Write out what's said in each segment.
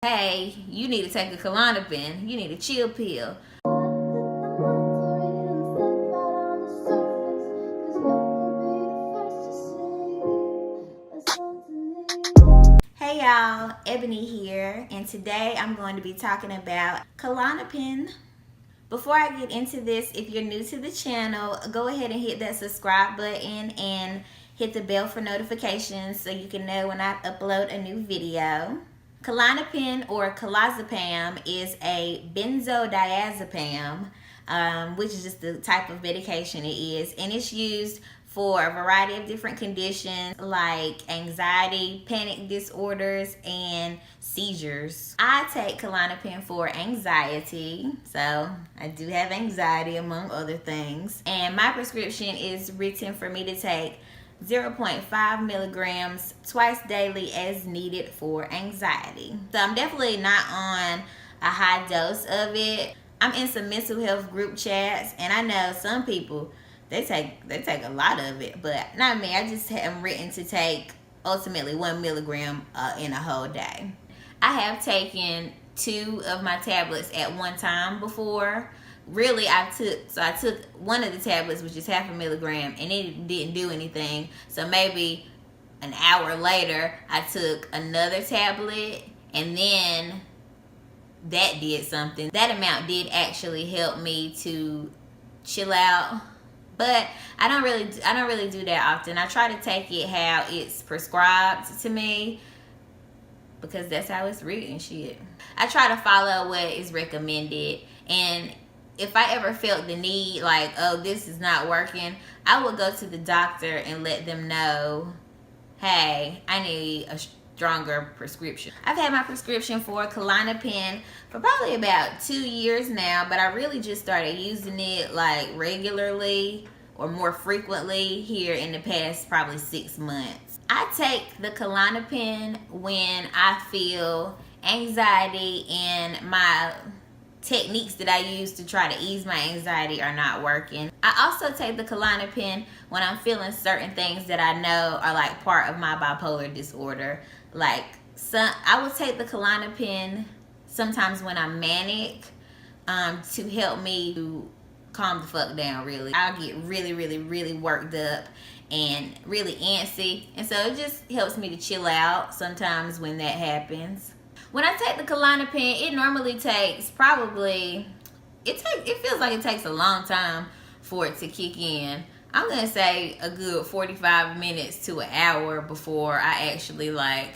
Hey, you need to take a Klonopin. You need a chill pill. Hey y'all, Ebony here, and today I'm going to be talking about Klonopin. Before I get into this, if you're new to the channel, go ahead and hit that subscribe button and hit the bell for notifications so you can know when I upload a new video. Klonopin or clonazepam is a benzodiazepam, which is just the type of medication it is, and it's used for a variety of different conditions like anxiety, panic disorders, and seizures. I take Klonopin for anxiety, so I do have anxiety among other things, and my prescription is written for me to take 0.5 milligrams twice daily as needed for anxiety. So I'm definitely not on a high dose of it. I'm in some mental health group chats, and I know some people they take a lot of it, but not me. I just am written to take ultimately 1 milligram in a whole day. I have taken 2 of my tablets at one time before. Really, I took one of the tablets, which is 0.5 milligram, and it didn't do anything. So maybe an hour later, I took another tablet, and then that did something. That amount did actually help me to chill out, but I don't really do that often. I try to take it how it's prescribed to me, because that's how it's written. Shit, I try to follow what is recommended, and if I ever felt the need, like, oh, this is not working, I would go to the doctor and let them know, hey, I need a stronger prescription. I've had my prescription for Klonopin for probably about 2 years now, but I really just started using it like regularly or more frequently here in the past probably 6 months. I take the Klonopin when I feel anxiety and my techniques that I use to try to ease my anxiety are not working. I also take the Klonopin when I'm feeling certain things that I know are like part of my bipolar disorder. Like, I will take the Klonopin sometimes when I'm manic to help me to calm the fuck down. Really, I'll get really worked up and really antsy, and so it just helps me to chill out sometimes when that happens. When I take the Klonopin, it normally takes probably, it feels like it takes a long time for it to kick in. I'm gonna say a good 45 minutes to an hour before I actually like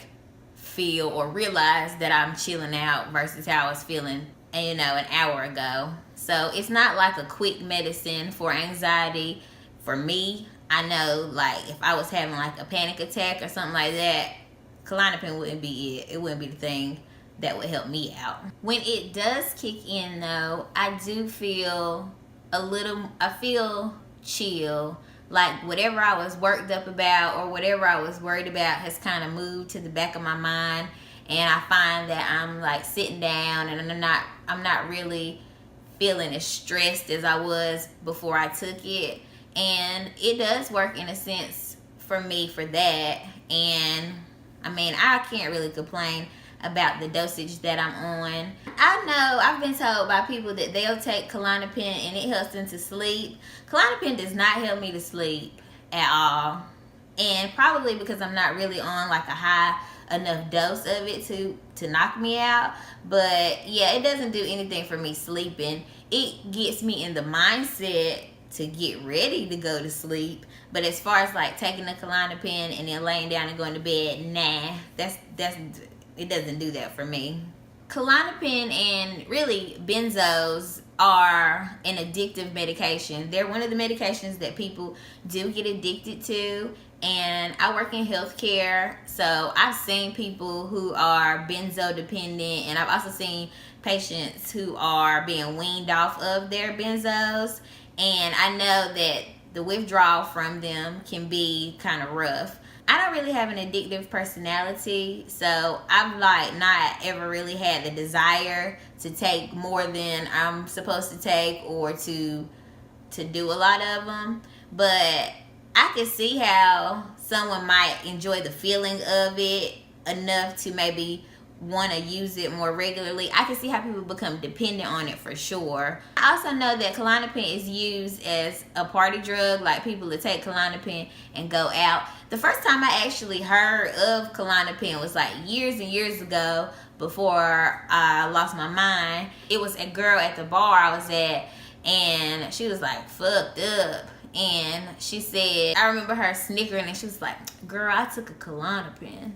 feel or realize that I'm chilling out versus how I was feeling, an hour ago. So it's not like a quick medicine for anxiety for me. I know, like, if I was having like a panic attack or something like that, Klonopin wouldn't be it. It wouldn't be the thing that would help me out. When it does kick in though, I do feel I feel chill. Like whatever I was worked up about or whatever I was worried about has kind of moved to the back of my mind, and I find that I'm like sitting down and I'm not really feeling as stressed as I was before I took it. And it does work in a sense for me for that. And I mean, I can't really complain about the dosage that I'm on. I know I've been told by people that they'll take Klonopin and it helps them to sleep. Klonopin does not help me to sleep at all. And probably because I'm not really on like a high enough dose of it to knock me out. But yeah, it doesn't do anything for me sleeping. It gets me in the mindset to get ready to go to sleep, but as far as like taking the Klonopin and then laying down and going to bed, nah, it doesn't do that for me. Klonopin and really benzos are an addictive medication. They're one of the medications that people do get addicted to, and I work in healthcare, so I've seen people who are benzo dependent, and I've also seen patients who are being weaned off of their benzos. And I know that the withdrawal from them can be kind of rough. I don't really have an addictive personality, so I've like not ever really had the desire to take more than I'm supposed to take or to do a lot of them. But I can see how someone might enjoy the feeling of it enough to maybe want to use it more regularly. I can see how people become dependent on it for sure. I also know that Klonopin is used as a party drug, like people that take Klonopin and go out. The first time I actually heard of Klonopin was like years and years ago, before I lost my mind. It was a girl at the bar I was at, and she was like fucked up, and she said, I remember her snickering, and she was like, girl, I took a Klonopin.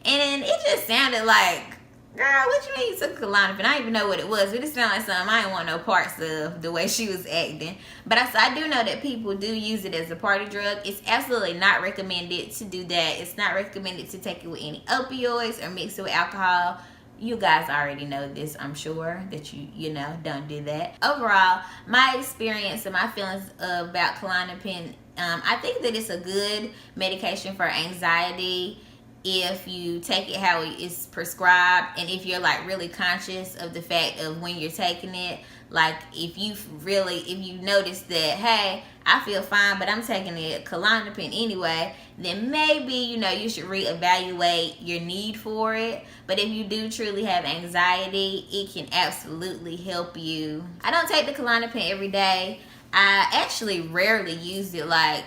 And it just sounded like, girl, what you mean you took a Klonopin? I didn't even know what it was, but it sounded like something I didn't want no parts of, the way she was acting. But I do know that people do use it as a party drug. It's absolutely not recommended to do that. It's not recommended to take it with any opioids or mix it with alcohol. You guys already know this, I'm sure, that you know, don't do that. Overall, my experience and my feelings about Klonopin, I think that it's a good medication for anxiety if you take it how it's prescribed, and if you're like really conscious of the fact of when you're taking it. Like if you notice that, hey, I feel fine, but I'm taking it Klonopin anyway, then maybe, you know, you should reevaluate your need for it. But if you do truly have anxiety, it can absolutely help you. I don't take the Klonopin every day. I actually rarely use it. Like,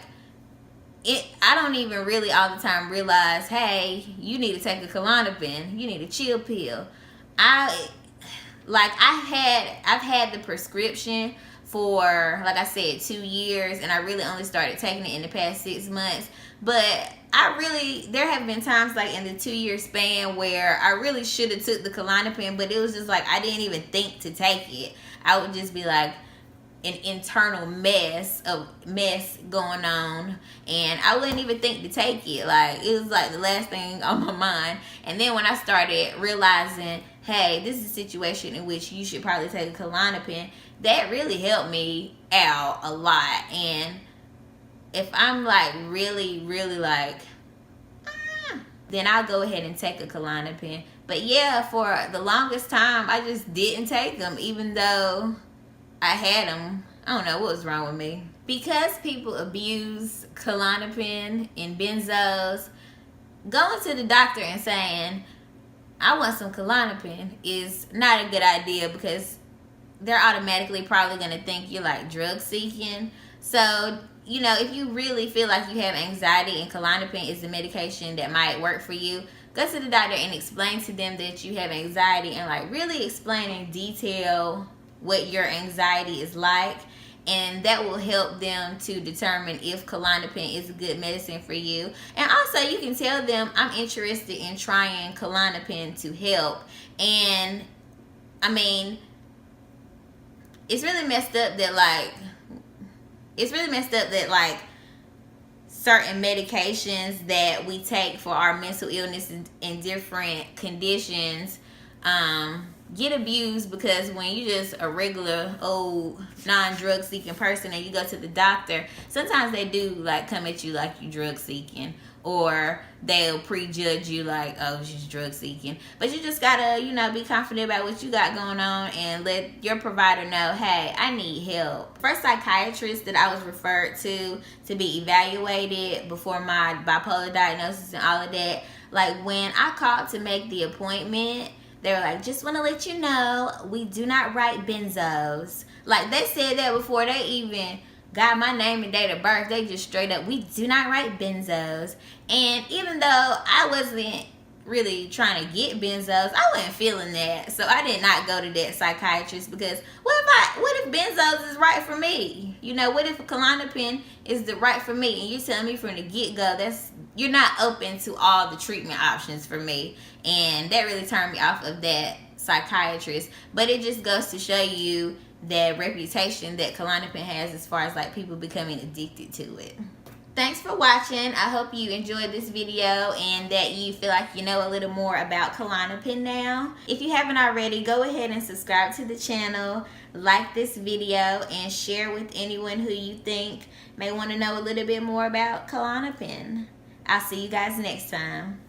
I don't even really all the time realize, hey, you need to take a Klonopin. You need a chill pill. I've had the prescription for, like I said, 2 years, and I really only started taking it in the past 6 months. But there have been times like in the 2-year span where I really should have took the Klonopin, but it was just like I didn't even think to take it. I would just be like an internal mess going on, and I wouldn't even think to take it. Like, it was like the last thing on my mind. And then when I started realizing, hey, this is a situation in which you should probably take a Klonopin, that really helped me out a lot. And if I'm like really like, then I'll go ahead and take a Klonopin. But yeah, for the longest time, I just didn't take them, even though I had them. I don't know what was wrong with me. Because people abuse Klonopin and benzos, going to the doctor and saying, I want some Klonopin, is not a good idea, because they're automatically probably going to think you're like drug seeking. So, you know, if you really feel like you have anxiety and Klonopin is the medication that might work for you, go to the doctor and explain to them that you have anxiety, and like really explain in detail what your anxiety is like, and that will help them to determine if Klonopin is a good medicine for you. And also, you can tell them, I'm interested in trying Klonopin to help. And I mean, it's really messed up that like certain medications that we take for our mental illness and different conditions get abused, because when you just a regular old non-drug seeking person and you go to the doctor, sometimes they do like come at you like you drug seeking, or they'll prejudge you like, oh, she's drug seeking. But you just gotta, you know, be confident about what you got going on and let your provider know, hey, I need help. First psychiatrist that I was referred to be evaluated before my bipolar diagnosis and all of that, like when I called to make the appointment, they were like, just want to let you know, we do not write benzos. Like, they said that before they even got my name and date of birth. They just straight up, we do not write benzos. And even though I wasn't really trying to get benzos, I wasn't feeling that. So I did not go to that psychiatrist, because what if benzos is right for me? You know, what if Klonopin is the right for me, and you telling me from the get-go you're not open to all the treatment options for me? And that really turned me off of that psychiatrist. But it just goes to show you the reputation that Klonopin has as far as like people becoming addicted to it. Thanks for watching. I hope you enjoyed this video and that you feel like you know a little more about Klonopin now. If you haven't already, go ahead and subscribe to the channel, like this video, and share with anyone who you think may want to know a little bit more about Klonopin. I'll see you guys next time.